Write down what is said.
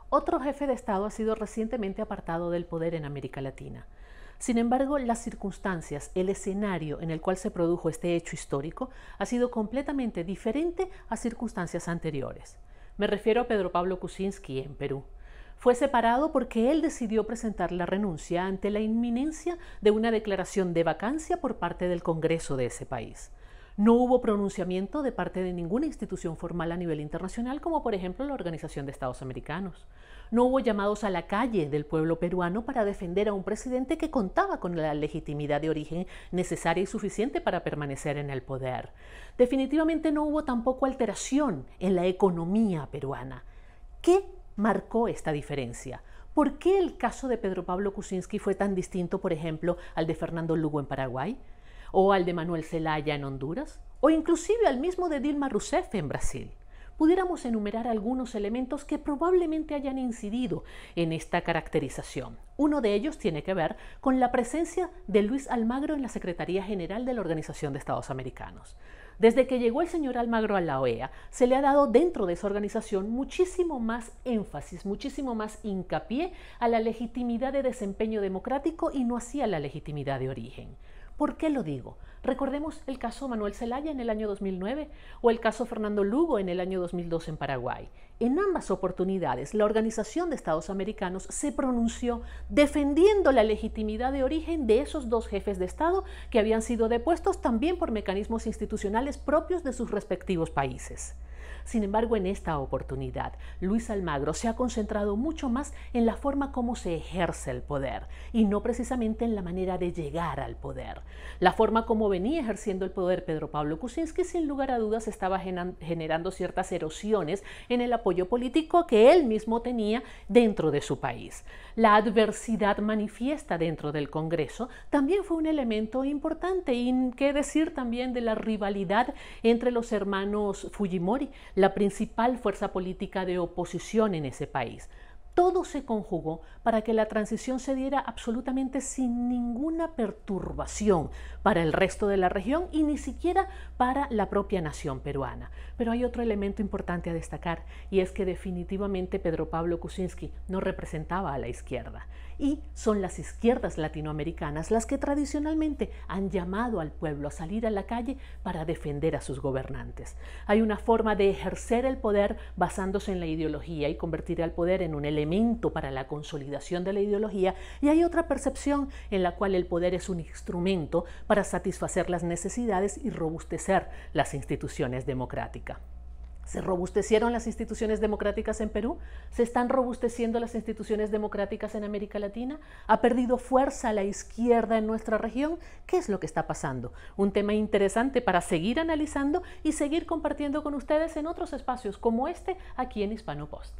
otro jefe de Estado ha sido recientemente apartado del poder en América Latina. Sin embargo, las circunstancias, el escenario en el cual se produjo este hecho histórico ha sido completamente diferente a circunstancias anteriores. Me refiero a Pedro Pablo Kuczynski en Perú. Fue separado porque él decidió presentar la renuncia ante la inminencia de una declaración de vacancia por parte del Congreso de ese país. No hubo pronunciamiento de parte de ninguna institución formal a nivel internacional, como por ejemplo la Organización de Estados Americanos. No hubo llamados a la calle del pueblo peruano para defender a un presidente que contaba con la legitimidad de origen necesaria y suficiente para permanecer en el poder. Definitivamente no hubo tampoco alteración en la economía peruana. ¿Qué marcó esta diferencia? ¿Por qué el caso de Pedro Pablo Kuczynski fue tan distinto, por ejemplo, al de Fernando Lugo en Paraguay? ¿O al de Manuel Zelaya en Honduras? ¿O inclusive al mismo de Dilma Rousseff en Brasil? Pudiéramos enumerar algunos elementos que probablemente hayan incidido en esta caracterización. Uno de ellos tiene que ver con la presencia de Luis Almagro en la Secretaría General de la Organización de Estados Americanos. Desde que llegó el señor Almagro a la OEA, se le ha dado dentro de esa organización muchísimo más énfasis, muchísimo más hincapié a la legitimidad de desempeño democrático y no así a la legitimidad de origen. ¿Por qué lo digo? Recordemos el caso Manuel Zelaya en el año 2009 o el caso Fernando Lugo en el año 2002 en Paraguay. En ambas oportunidades, la Organización de Estados Americanos se pronunció defendiendo la legitimidad de origen de esos dos jefes de Estado que habían sido depuestos también por mecanismos institucionales propios de sus respectivos países. Sin embargo, en esta oportunidad, Luis Almagro se ha concentrado mucho más en la forma como se ejerce el poder y no precisamente en la manera de llegar al poder. La forma como venía ejerciendo el poder Pedro Pablo Kuczynski, sin lugar a dudas, estaba generando ciertas erosiones en el apoyo político que él mismo tenía dentro de su país. La adversidad manifiesta dentro del Congreso también fue un elemento importante, y qué decir también de la rivalidad entre los hermanos Fujimori, la principal fuerza política de oposición en ese país. Todo se conjugó para que la transición se diera absolutamente sin ninguna perturbación para el resto de la región y ni siquiera para la propia nación peruana. Pero hay otro elemento importante a destacar, y es que definitivamente Pedro Pablo Kuczynski no representaba a la izquierda. Y son las izquierdas latinoamericanas las que tradicionalmente han llamado al pueblo a salir a la calle para defender a sus gobernantes. Hay una forma de ejercer el poder basándose en la ideología y convertir al poder en un elemento para la consolidación de la ideología, y hay otra percepción en la cual el poder es un instrumento para satisfacer las necesidades y robustecer las instituciones democráticas. ¿Se robustecieron las instituciones democráticas en Perú? ¿Se están robusteciendo las instituciones democráticas en América Latina? ¿Ha perdido fuerza la izquierda en nuestra región? ¿Qué es lo que está pasando? Un tema interesante para seguir analizando y seguir compartiendo con ustedes en otros espacios como este aquí en Hispano Post.